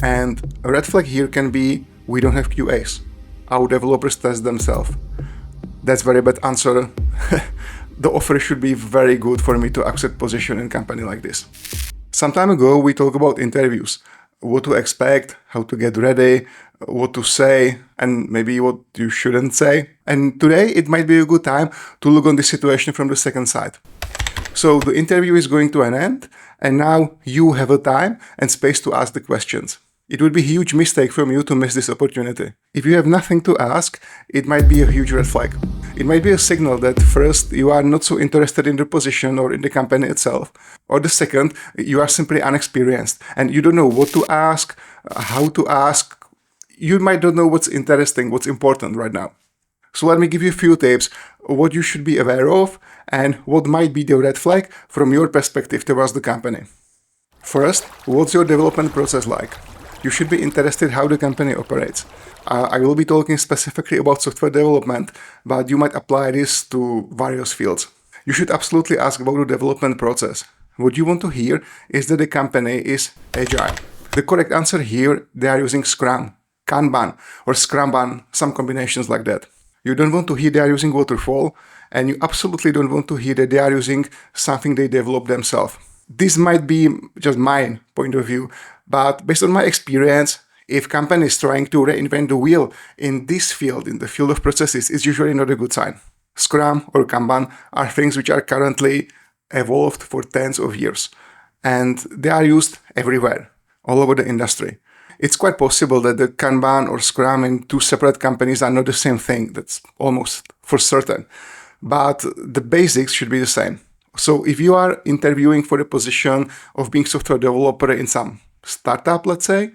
And a red flag here can be, we don't have QAs. Our developers test themselves. That's very bad answer. The offer should be very good for me to accept position in a company like this. Some time ago, we talked about interviews, what to expect, how to get ready, what to say, and maybe what you shouldn't say. And today, it might be a good time to look on the situation from the second side. So the interview is going to an end, and now you have a time and space to ask the questions. It would be a huge mistake from you to miss this opportunity. If you have nothing to ask, it might be a huge red flag. It might be a signal that first, you are not so interested in the position or in the company itself, or the second, you are simply inexperienced and you don't know what to ask, how to ask. You might not know what's interesting, what's important right now. So let me give you a few tips, what you should be aware of and what might be the red flag from your perspective towards the company. First, what's your development process like? You should be interested how the company operates. I will be talking specifically about software development, but you might apply this to various fields. You should absolutely ask about the development process. What you want to hear is that the company is agile. The correct answer here, they are using Scrum, Kanban, or Scrumban, some combinations like that. You don't want to hear they are using waterfall, and you absolutely don't want to hear that they are using something they developed themselves. This might be just my point of view, but based on my experience, if company is trying to reinvent the wheel in this field, in the field of processes, it's usually not a good sign. Scrum or Kanban are things which are currently evolved for tens of years, and they are used everywhere, all over the industry. It's quite possible that the Kanban or Scrum in two separate companies are not the same thing. That's almost for certain. But the basics should be the same. So if you are interviewing for the position of being software developer in some startup, let's say,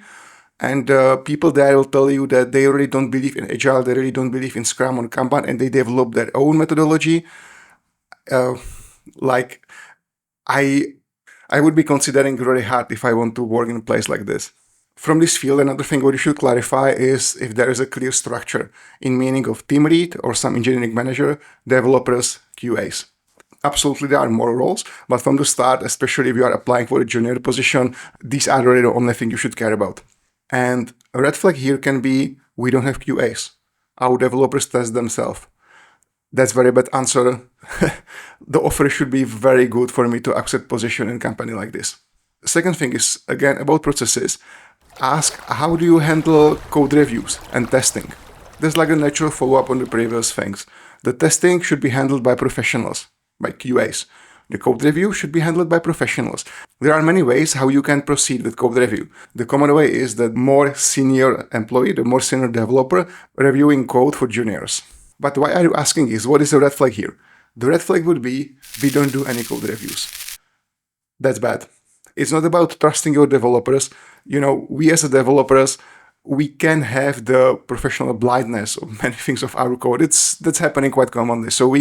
and people there will tell you that they really don't believe in Agile, they really don't believe in Scrum or Kanban, and they develop their own methodology, I would be considering really hard if I want to work in a place like this. From this field, another thing what you should clarify is if there is a clear structure in meaning of team lead or some engineering manager, developers, QAs. Absolutely, there are more roles, but from the start, especially if you are applying for a junior position, these are really the only thing you should care about. And a red flag here can be, we don't have QAs. Our developers test themselves. That's very bad answer. The offer should be very good for me to accept position in a company like this. Second thing is, again, about processes. Ask, how do you handle code reviews and testing? There's like a natural follow-up on the previous things. The testing should be handled by professionals, by QAs. The code review should be handled by professionals. There are many ways how you can proceed with code review. The common way is that more senior employee, the more senior developer, reviewing code for juniors. But why are you asking is, what is the red flag here? The red flag would be, we don't do any code reviews. That's bad. It's not about trusting your developers. We as developers, we can have the professional blindness of many things of our code. That's happening quite commonly. So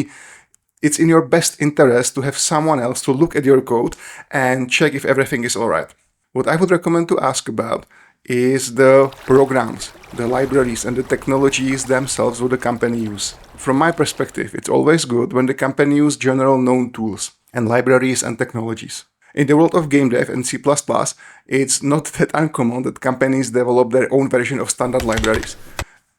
it's in your best interest to have someone else to look at your code and check if everything is all right. What I would recommend to ask about is the programs, the libraries, and the technologies themselves what the company use. From my perspective, it's always good when the company use general known tools and libraries and technologies. In the world of game dev and C++, it's not that uncommon that companies develop their own version of standard libraries.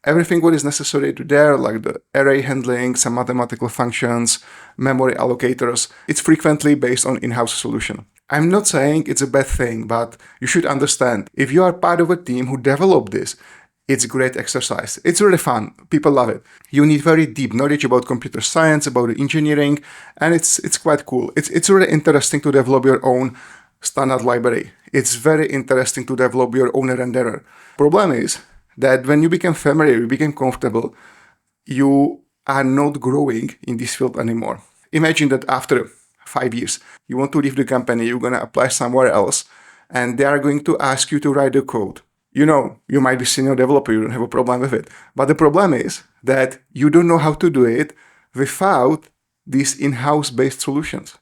Everything what is necessary to there, like the array handling, some mathematical functions, memory allocators, it's frequently based on in-house solution. I'm not saying it's a bad thing, but you should understand, if you are part of a team who developed this, it's a great exercise. It's really fun. People love it. You need very deep knowledge about computer science, about engineering, and it's quite cool. It's really interesting to develop your own standard library. It's very interesting to develop your own renderer. Problem is that when you become familiar, you become comfortable, you are not growing in this field anymore. Imagine that after 5 years, you want to leave the company, you're going to apply somewhere else, and they are going to ask you to write the code. You might be senior developer, you don't have a problem with it. But the problem is that you don't know how to do it without these in-house based solutions.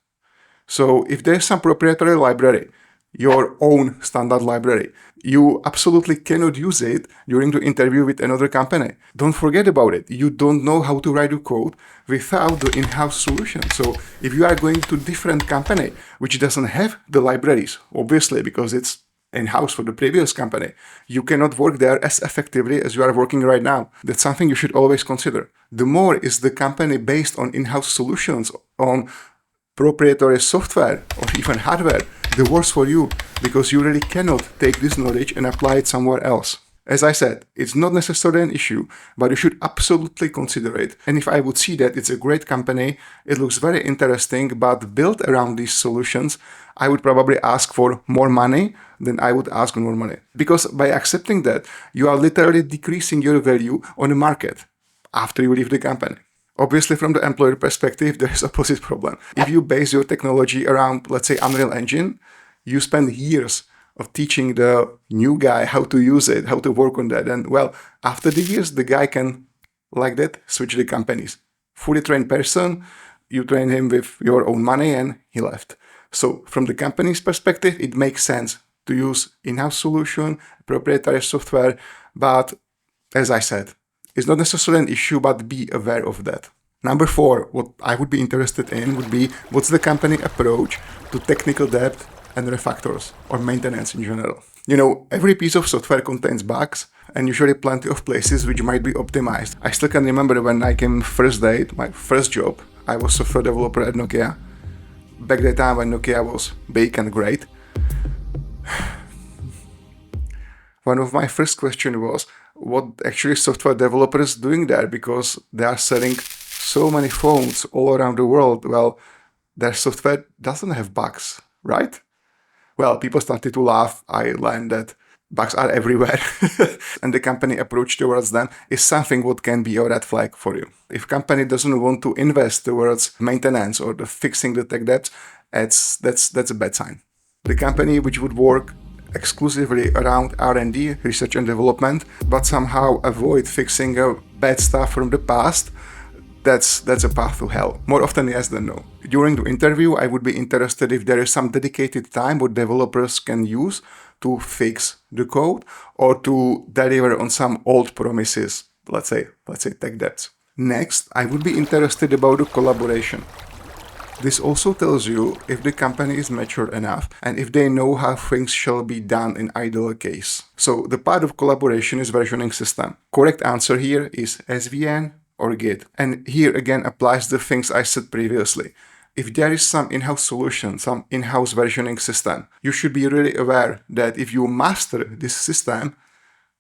So if there's some proprietary library, your own standard library, you absolutely cannot use it during the interview with another company. Don't forget about it. You don't know how to write a code without the in-house solution. So if you are going to different company, which doesn't have the libraries, obviously, because it's in-house for the previous company, you cannot work there as effectively as you are working right now. That's something you should always consider. The more is the company based on in-house solutions, on proprietary software or even hardware, the worse for you, because you really cannot take this knowledge and apply it somewhere else. As I said, it's not necessarily an issue, but you should absolutely consider it. And if I would see that it's a great company, it looks very interesting, but built around these solutions, I would probably ask for more money than I would ask normally. Because by accepting that, you are literally decreasing your value on the market after you leave the company. Obviously, from the employer perspective, there is opposite problem. If you base your technology around, let's say, Unreal Engine, you spend years of teaching the new guy how to use it, how to work on that. And well, after the years, the guy can, like that, switch the companies. Fully trained person, you train him with your own money and he left. So from the company's perspective, it makes sense to use in-house solution, proprietary software. But as I said, it's not necessarily an issue, but be aware of that. Number 4, what I would be interested in would be what's the company approach to technical debt and refactors or maintenance in general. You know, every piece of software contains bugs and usually plenty of places which might be optimized. I still can remember when I came first day, my first job, I was software developer at Nokia. Back that time when Nokia was big and great. One of my first questions was, what actually software developers doing there, because they are selling so many phones all around the world. Well, their software doesn't have bugs, right? Well, people started to laugh. I learned that bugs are everywhere. And the company approach towards them is something what can be a red flag for you. If company doesn't want to invest towards maintenance or the fixing the tech debts, that's a bad sign. The company which would work exclusively around R&D, research and development, but somehow avoid fixing bad stuff from the past, that's a path to hell. More often yes than no. During the interview, I would be interested if there is some dedicated time what developers can use to fix the code or to deliver on some old promises, let's say tech debts. Next, I would be interested about the collaboration. This also tells you if the company is mature enough and if they know how things shall be done in ideal case. So the part of collaboration is versioning system. Correct answer here is SVN or Git. And here again applies the things I said previously. If there is some in-house solution, some in-house versioning system, you should be really aware that if you master this system,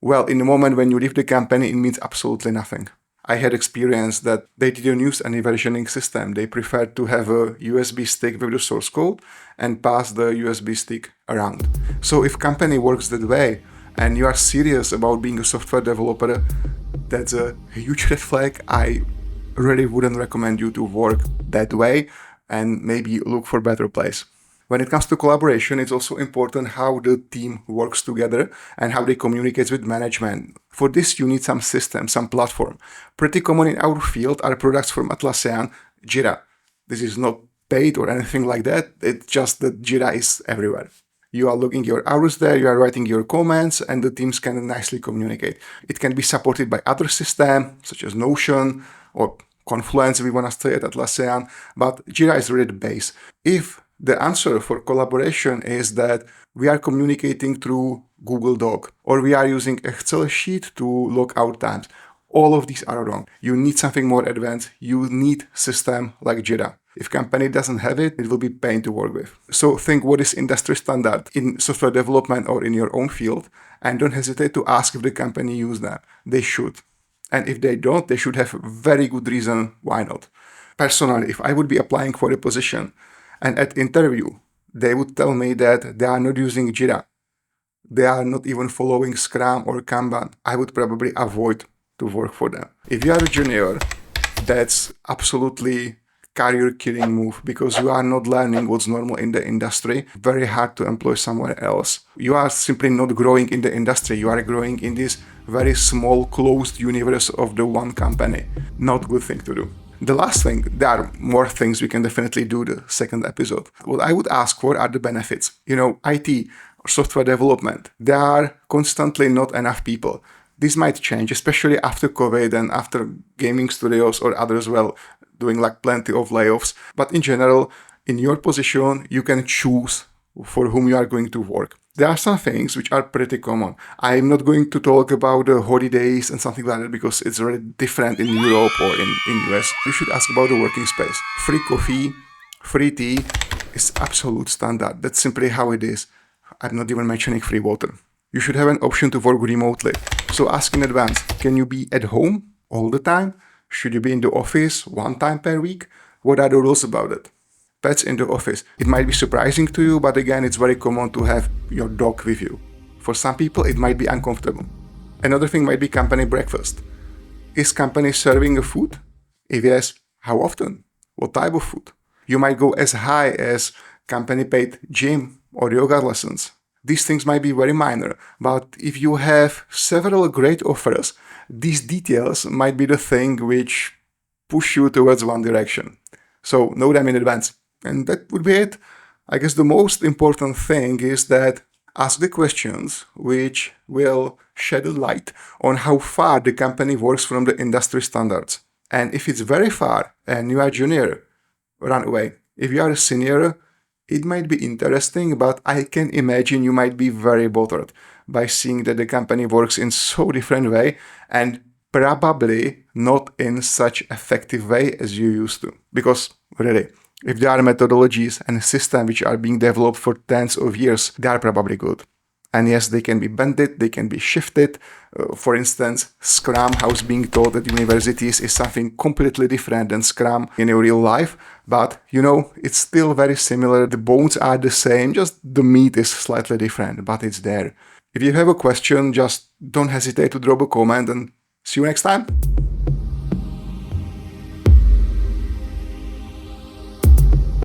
well, in the moment when you leave the company, it means absolutely nothing. I had experience that they didn't use any versioning system. They preferred to have a USB stick with the source code and pass the USB stick around. So if company works that way and you are serious about being a software developer, that's a huge red flag. I really wouldn't recommend you to work that way and maybe look for a better place. When it comes to collaboration, it's also important how the team works together and how they communicate with management. For this, you need some system, some platform. Pretty common in our field are products from Atlassian, Jira. This is not paid or anything like that. It's just that Jira is everywhere. You are logging your hours there, you are writing your comments, and the teams can nicely communicate. It can be supported by other systems, such as Notion or Confluence, we want to stay at Atlassian, but Jira is really the base. If the answer for collaboration is that we are communicating through Google Doc or we are using Excel sheet to log out times, all of these are wrong. You need something more advanced. You need system like Jira. If company doesn't have it, it will be pain to work with. So think what is industry standard in software development or in your own field, and don't hesitate to ask if the company use them. They should. And if they don't, they should have very good reason why not. Personally, if I would be applying for a position and at interview, they would tell me that they are not using Jira, they are not even following Scrum or Kanban, I would probably avoid to work for them. If you are a junior, that's absolutely career-killing move because you are not learning what's normal in the industry. Very hard to employ somewhere else. You are simply not growing in the industry. You are growing in this very small, closed universe of the one company. Not good thing to do. The last thing, there are more things we can definitely do the second episode. What I would ask for are the benefits. You know, IT or software development, there are constantly not enough people. This might change, especially after COVID and after gaming studios or others, well, doing like plenty of layoffs. But in general, in your position, you can choose for whom you are going to work. There are some things which are pretty common. I'm not going to talk about the holidays and something like that because it's really different in Europe or in US. You should ask about the working space. Free coffee, free tea is absolute standard. That's simply how it is. I'm not even mentioning free water. You should have an option to work remotely. So ask in advance, can you be at home all the time? Should you be in the office one time per week? What are the rules about it? Pets in the office. It might be surprising to you, but again, it's very common to have your dog with you. For some people, it might be uncomfortable. Another thing might be company breakfast. Is company serving a food? If yes, how often? What type of food? You might go as high as company paid gym or yoga lessons. These things might be very minor, but if you have several great offers, these details might be the thing which push you towards one direction. So know them in advance. And that would be it. I guess the most important thing is that ask the questions which will shed a light on how far the company works from the industry standards. And if it's very far and you are junior, run away. If you are a senior, it might be interesting, but I can imagine you might be very bothered by seeing that the company works in so different way and probably not in such effective way as you used to. Because really, if there are methodologies and systems which are being developed for tens of years, they are probably good. And yes, they can be bended, they can be shifted. For instance, Scrum, how it's being taught at universities, is something completely different than Scrum in your real life. But, it's still very similar. The bones are the same, just the meat is slightly different, but it's there. If you have a question, just don't hesitate to drop a comment and see you next time.